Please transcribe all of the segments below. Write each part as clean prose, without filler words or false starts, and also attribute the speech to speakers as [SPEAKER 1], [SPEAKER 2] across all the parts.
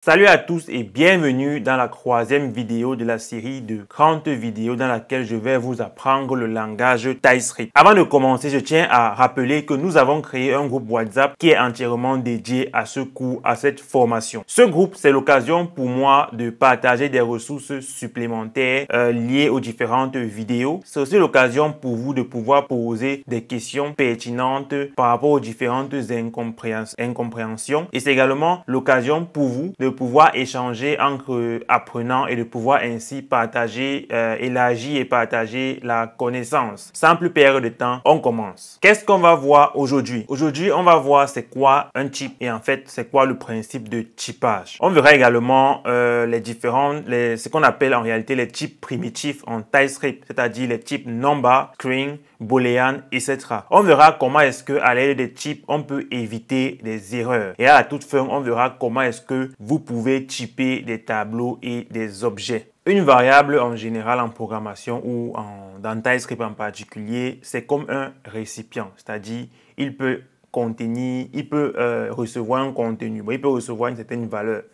[SPEAKER 1] Salut à tous et bienvenue dans la troisième vidéo de la série de 30 vidéos dans laquelle je vais vous apprendre le langage TypeScript. Avant de commencer, je tiens à rappeler que nous avons créé un groupe WhatsApp qui est entièrement dédié à ce cours, à cette formation. Ce groupe, c'est l'occasion pour moi de partager des ressources supplémentaires liées aux différentes vidéos. C'est aussi l'occasion pour vous de pouvoir poser des questions pertinentes par rapport aux différentes incompréhensions. Et c'est également l'occasion pour vous de pouvoir échanger entre apprenants et de pouvoir ainsi partager, élargir et partager la connaissance. Sans plus perdre de temps, on commence. Qu'est-ce qu'on va voir aujourd'hui? Aujourd'hui, on va voir c'est quoi un type et en fait, c'est quoi le principe de typage. On verra également ce qu'on appelle en réalité les types primitifs en TypeScript, c'est-à-dire les types number, string, boolean, etc. On verra comment est-ce que à l'aide des types, on peut éviter des erreurs. Et à la toute fin, on verra comment est-ce que vous pouvez typer des tableaux et des objets. Une variable en général en programmation ou dans TypeScript en particulier, c'est comme un récipient, c'est-à-dire il peut recevoir un contenu, il peut recevoir une certaine valeur.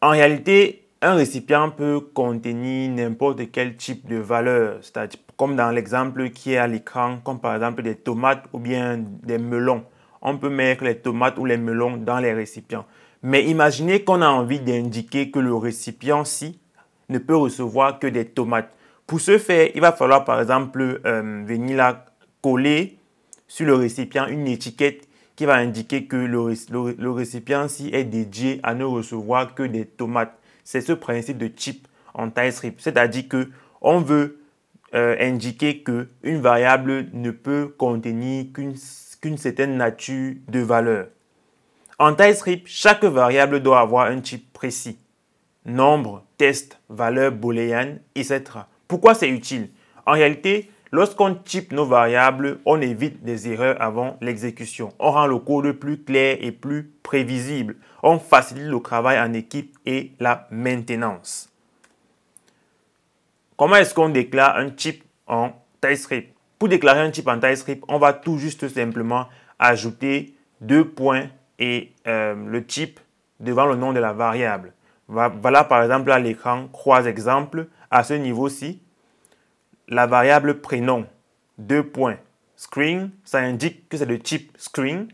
[SPEAKER 1] En réalité, un récipient peut contenir n'importe quel type de valeur, c'est-à-dire comme dans l'exemple qui est à l'écran, comme par exemple des tomates ou bien des melons. On peut mettre les tomates ou les melons dans les récipients. Mais imaginez qu'on a envie d'indiquer que le récipient-ci ne peut recevoir que des tomates. Pour ce faire, il va falloir par exemple venir là coller sur le récipient une étiquette qui va indiquer que le récipient-ci est dédié à ne recevoir que des tomates. C'est ce principe de type en TypeScript. C'est-à-dire qu'on veut indiquer qu'une variable ne peut contenir qu'une certaine nature de valeur. En TypeScript, chaque variable doit avoir un type précis. Nombre, test, valeur booléenne, etc. Pourquoi c'est utile? En réalité, lorsqu'on type nos variables, on évite des erreurs avant l'exécution. On rend le code plus clair et plus prévisible. On facilite le travail en équipe et la maintenance. Comment est-ce qu'on déclare un type en TypeScript? Pour déclarer un type en TypeScript, on va tout juste simplement ajouter deux points et le type devant le nom de la variable. Voilà par exemple à l'écran 3 exemples. À ce niveau-ci, la variable prénom, deux points, string, ça indique que c'est de type string.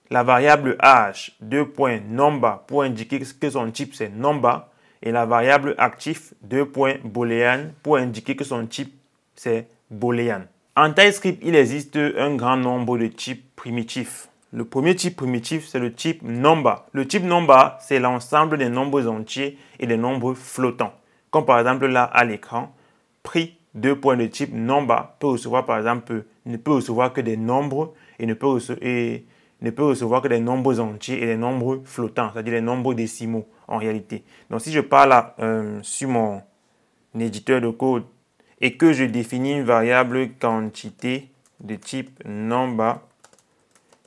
[SPEAKER 1] La variable âge, deux points, number, pour indiquer que son type c'est number. Et la variable actif, deux points, boolean, pour indiquer que son type c'est boolean. En TypeScript, il existe un grand nombre de types primitifs. Le premier type primitif, c'est le type number. Le type number, c'est l'ensemble des nombres entiers et des nombres flottants. Comme par exemple là à l'écran, prix, deux points de type number peut recevoir par exemple, ne peut recevoir que des nombres et ne peut recevoir que des nombres entiers et des nombres flottants, c'est-à-dire les nombres décimaux en réalité. Donc si je parle là, sur mon éditeur de code et que je définis une variable quantité de type number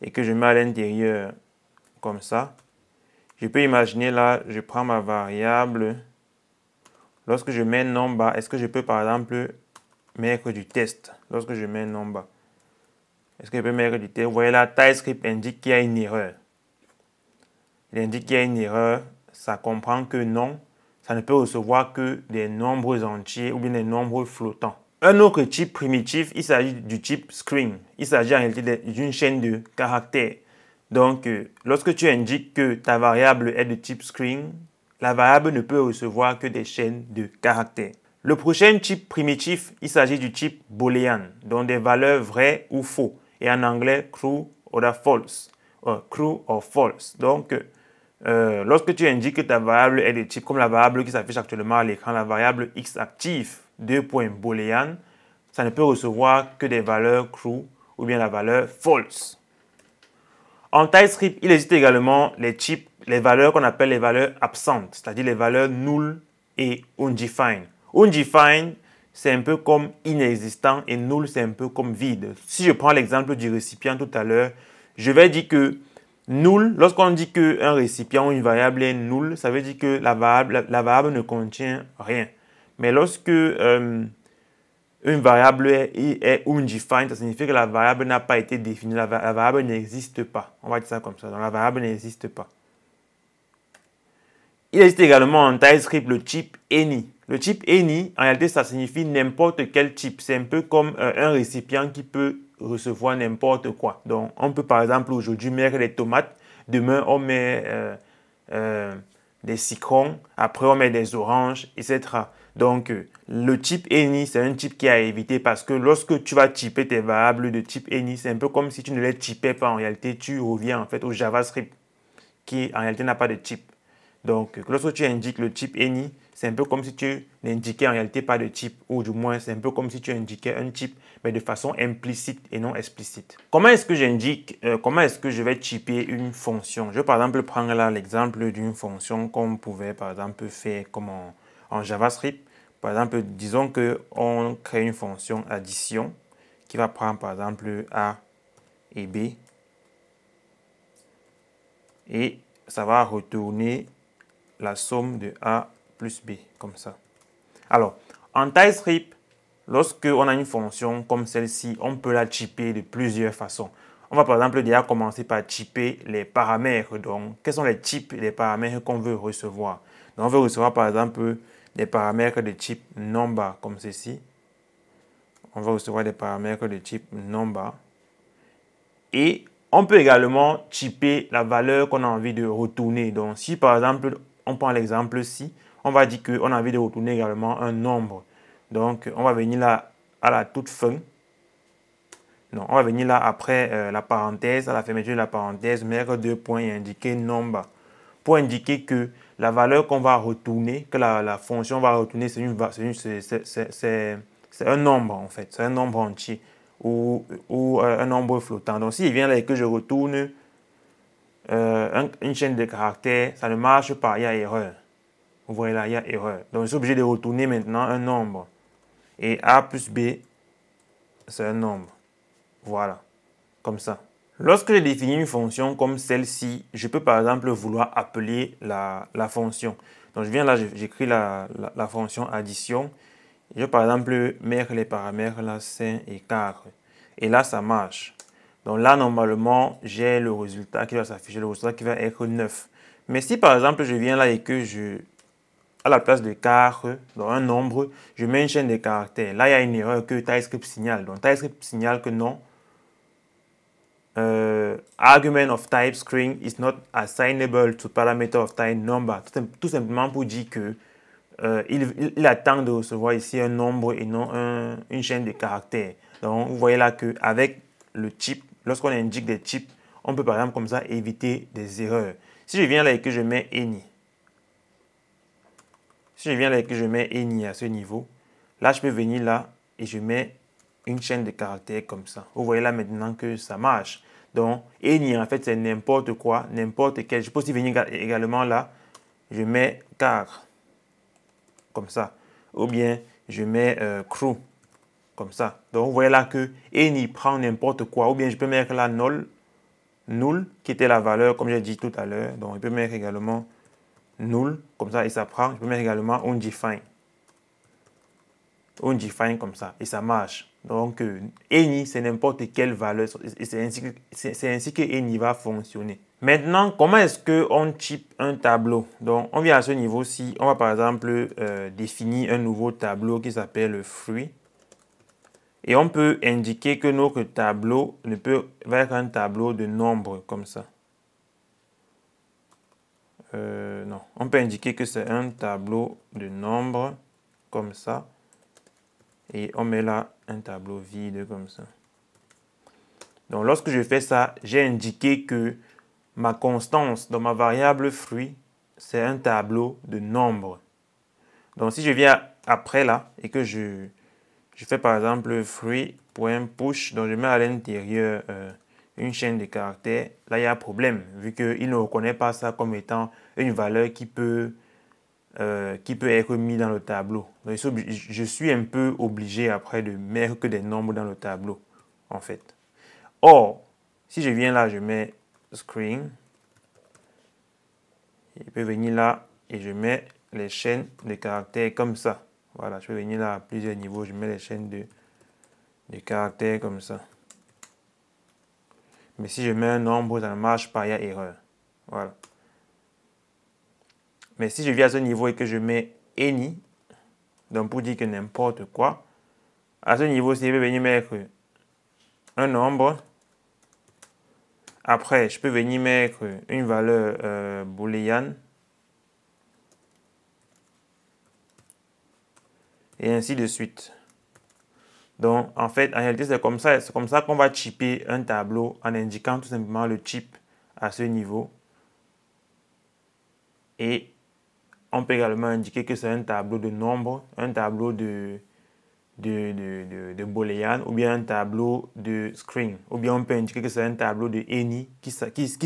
[SPEAKER 1] et que je mets à l'intérieur comme ça, je peux imaginer là, je prends ma variable. Lorsque je mets number, est-ce que je peux par exemple mettre du test? Lorsque je mets number, est-ce que je peux mettre du test? Vous voyez là, TypeScript indique qu'il y a une erreur. Il indique qu'il y a une erreur. Ça comprend que non, ça ne peut recevoir que des nombres entiers ou bien des nombres flottants. Un autre type primitif, il s'agit du type string. Il s'agit en réalité d'une chaîne de caractères. Donc, lorsque tu indiques que ta variable est de type string, la variable ne peut recevoir que des chaînes de caractères. Le prochain type primitif, il s'agit du type boolean, dont des valeurs vraies ou faux. Et en anglais, true or false. True or false. Donc, lorsque tu indiques que ta variable est de type, comme la variable qui s'affiche actuellement à l'écran, la variable x actif, deux points boolean, ça ne peut recevoir que des valeurs true ou bien la valeur false. En TypeScript, il existe également les valeurs qu'on appelle les valeurs absentes, c'est-à-dire les valeurs null et undefined. Undefined, c'est un peu comme inexistant et null, c'est un peu comme vide. Si je prends l'exemple du récipient tout à l'heure, je vais dire que null, lorsqu'on dit qu'un récipient ou une variable est null, ça veut dire que la variable ne contient rien. Mais lorsque une variable est undefined, ça signifie que la variable n'a pas été définie, la variable n'existe pas. On va dire ça comme ça, donc la variable n'existe pas. existe également en TypeScript le type any. Le type any, en réalité, ça signifie n'importe quel type. C'est un peu comme un récipient qui peut recevoir n'importe quoi. Donc, on peut par exemple aujourd'hui mettre des tomates. Demain, on met des citrons. Après, on met des oranges, etc. Donc, le type any, c'est un type qui est à éviter parce que lorsque tu vas typer tes variables de type any, c'est un peu comme si tu ne les typais pas. En réalité, tu reviens en fait au JavaScript qui en réalité n'a pas de type. Donc, lorsque tu indiques le type any, c'est un peu comme si tu n'indiquais en réalité pas de type, ou du moins, c'est un peu comme si tu indiquais un type, mais de façon implicite et non explicite. Comment est-ce que j'indique, comment est-ce que je vais typer une fonction? Je vais par exemple prendre là l'exemple d'une fonction qu'on pouvait par exemple faire comme en JavaScript. Par exemple, disons qu'on crée une fonction addition qui va prendre par exemple A et B. Et ça va retourner la somme de A plus B, comme ça. Alors, en TypeScript, lorsque on a une fonction comme celle-ci, on peut la typer de plusieurs façons. On va par exemple déjà commencer par typer les paramètres. Donc, quels sont les types des paramètres qu'on veut recevoir? Donc, on veut recevoir par exemple des paramètres de type number, comme ceci. On va recevoir des paramètres de type number. Et on peut également typer la valeur qu'on a envie de retourner. Donc, si par exemple, on prend l'exemple-ci, on va dire qu'on a envie de retourner également un nombre. Donc, on va venir là à la toute fin. Non, on va venir là après la parenthèse, à la fermeture de la parenthèse, mettre deux points et indiquer number. Pour indiquer que la valeur qu'on va retourner, que la fonction va retourner, c'est un nombre en fait, c'est un nombre entier ou un nombre flottant. Donc, s'il vient là et que je retourne une chaîne de caractères, ça ne marche pas, il y a erreur. Vous voyez là, il y a erreur. Donc, je suis obligé de retourner maintenant un nombre. Et A plus B, c'est un nombre. Voilà, comme ça. Lorsque je définis une fonction comme celle-ci, je peux par exemple vouloir appeler la fonction. Donc, je viens là, j'écris la fonction addition. Je vais par exemple mettre les paramètres là, 5 et 4. Et là, ça marche. Donc là, normalement, j'ai le résultat qui va s'afficher, le résultat qui va être 9. Mais si par exemple, je viens là et que à la place de 4, dans un nombre, je mets une chaîne de caractères. Là, il y a une erreur que TypeScript signale. Donc TypeScript signale que non. Argument of type string is not assignable to parameter of type number. Tout simplement pour dire que il attend de recevoir ici un nombre et non une chaîne de caractères. Donc, vous voyez là qu'avec le type, lorsqu'on indique des types, on peut par exemple comme ça éviter des erreurs. Si je viens là et que je mets any, si je viens là et que je mets any à ce niveau, là, je peux venir là et je mets une chaîne de caractères comme ça. Vous voyez là maintenant que ça marche. Donc, any, en fait, c'est n'importe quoi, n'importe quel. Je peux aussi venir également là, je mets car, comme ça. Ou bien, je mets crew, comme ça. Donc, vous voyez là que any prend n'importe quoi. Ou bien, je peux mettre là null, qui était la valeur, comme j'ai dit tout à l'heure. Donc, je peux mettre également null, comme ça, et ça prend. Je peux mettre également undefined. Undefined comme ça, et ça marche. Donc, any, c'est n'importe quelle valeur. Et c'est ainsi que any va fonctionner. Maintenant, comment est-ce qu'on type un tableau? Donc, on vient à ce niveau-ci. On va par exemple définir un nouveau tableau qui s'appelle fruit. Et on peut indiquer que notre tableau va être un tableau de nombres comme ça. Non, on peut indiquer que c'est un tableau de nombres comme ça. Et on met là un tableau vide comme ça. Donc, lorsque je fais ça, j'ai indiqué que ma constance dans ma variable fruit, c'est un tableau de nombres. Donc, si je viens après là et que je fais par exemple fruit.push, donc je mets à l'intérieur une chaîne de caractères, là il y a un problème vu qu'il ne reconnaît pas ça comme étant une valeur qui peut être mise dans le tableau. Donc, je suis un peu obligé après de mettre que des nombres dans le tableau en fait. Or, si je viens là, je mets screen, je peux venir là et je mets les chaînes de caractères comme ça. Voilà, je peux venir là à plusieurs niveaux, je mets les chaînes de caractères comme ça. Mais si je mets un nombre, ça ne marche pas, il y a erreur. Voilà. Mais si je viens à ce niveau et que je mets any, donc pour dire que n'importe quoi, à ce niveau-ci, je vais venir mettre un nombre. Après, je peux venir mettre une valeur booléenne. Et ainsi de suite. Donc, en fait, en réalité, c'est comme ça qu'on va chipper un tableau en indiquant tout simplement le chip à ce niveau. Et on peut également indiquer que c'est un tableau de nombres, un tableau de booléen ou bien un tableau de string. Ou bien on peut indiquer que c'est un tableau de any qui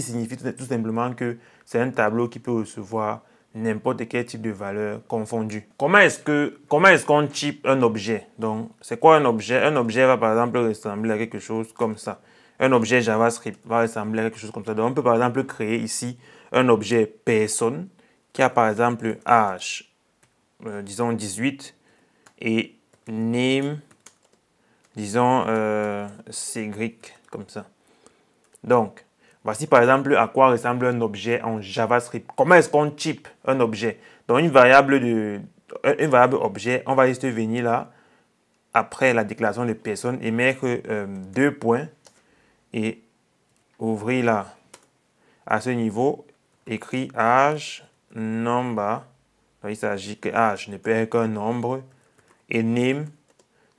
[SPEAKER 1] signifie tout simplement que c'est un tableau qui peut recevoir n'importe quel type de valeur confondue. Comment est-ce qu'on type un objet? Donc, c'est quoi un objet? Un objet va par exemple ressembler à quelque chose comme ça. Un objet JavaScript va ressembler à quelque chose comme ça. Donc, on peut par exemple créer ici un objet personne qui a par exemple âge, disons 18, et name, disons Cédric, comme ça. Donc, voici par exemple à quoi ressemble un objet en JavaScript. Comment est-ce qu'on type un objet? Donc, une variable objet, on va juste venir là, après la déclaration de personne, et mettre deux points, et ouvrir là, à ce niveau, écrit âge, number. Donc, il s'agit que âge ne peut être qu'un nombre, et name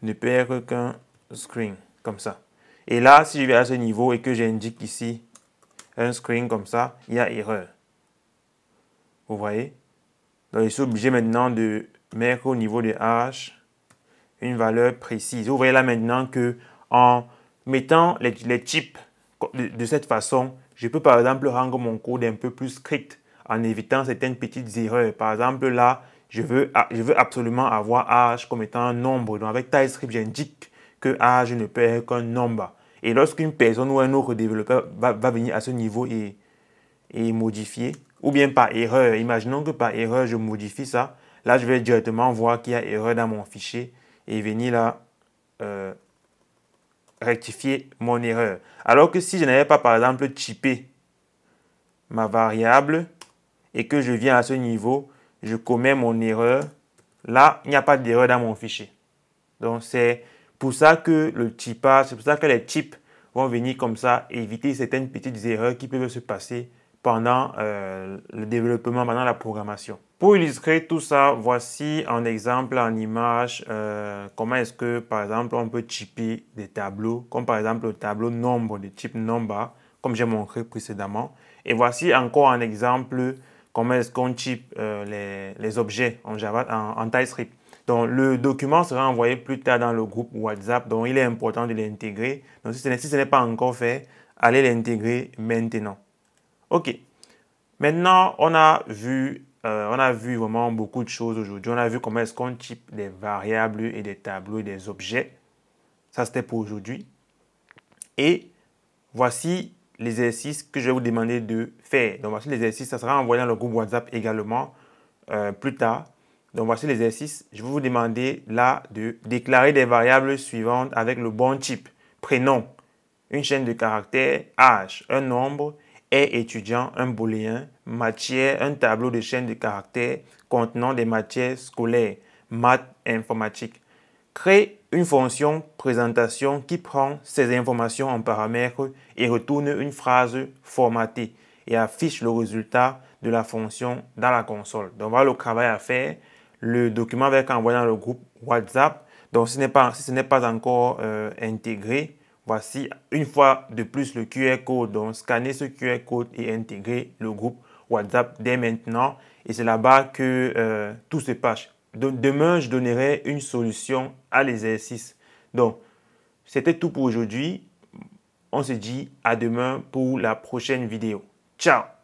[SPEAKER 1] ne peut être qu'un string, comme ça. Et là, si je vais à ce niveau et que j'indique ici un string comme ça, il y a erreur. Vous voyez? Donc, je suis obligé maintenant de mettre au niveau de h une valeur précise. Vous voyez là maintenant que en mettant les types de cette façon, je peux par exemple rendre mon code un peu plus strict en évitant certaines petites erreurs. Par exemple, là, je veux absolument avoir âge comme étant un nombre. Donc, avec TypeScript, j'indique que âge ne peut être qu'un nombre. Et lorsqu'une personne ou un autre développeur va venir à ce niveau et modifier, ou bien par erreur, imaginons que par erreur, je modifie ça. Là, je vais directement voir qu'il y a erreur dans mon fichier et venir là rectifier mon erreur. Alors que si je n'avais pas, par exemple, typé ma variable et que je viens à ce niveau, je commets mon erreur, là, il n'y a pas d'erreur dans mon fichier. Donc, c'est pour ça que le typage, c'est pour ça que les types vont venir comme ça, éviter certaines petites erreurs qui peuvent se passer pendant le développement, pendant la programmation. Pour illustrer tout ça, voici un exemple en image. Comment est-ce que, par exemple, on peut typer des tableaux, comme par exemple le tableau nombre de type number, comme j'ai montré précédemment. Et voici encore un exemple, comment est-ce qu'on type les objets en Java, en TypeScript. Donc, le document sera envoyé plus tard dans le groupe WhatsApp. Donc, il est important de l'intégrer. Donc, si ce n'est pas encore fait, allez l'intégrer maintenant. OK. Maintenant, on a vu vraiment beaucoup de choses aujourd'hui. On a vu comment est-ce qu'on type des variables et des tableaux et des objets. Ça, c'était pour aujourd'hui. Et voici l'exercice que je vais vous demander de faire. Donc, voici l'exercice. Ça sera envoyé dans le groupe WhatsApp également plus tard. Donc, voici l'exercice. Je vais vous demander là de déclarer des variables suivantes avec le bon type. Prénom, une chaîne de caractères, âge, un nombre, est étudiant, un booléen, matière, un tableau de chaîne de caractères contenant des matières scolaires, maths, informatique. Crée une fonction présentation qui prend ces informations en paramètres et retourne une phrase formatée et affiche le résultat de la fonction dans la console. Donc voilà le travail à faire. Le document va être envoyé dans le groupe WhatsApp. Donc si ce n'est pas encore intégré, voici une fois de plus le QR code. Donc scannez ce QR code et intégrez le groupe WhatsApp dès maintenant. Et c'est là-bas que tout se passe. Demain, je donnerai une solution à l'exercice. Donc, c'était tout pour aujourd'hui. On se dit à demain pour la prochaine vidéo. Ciao!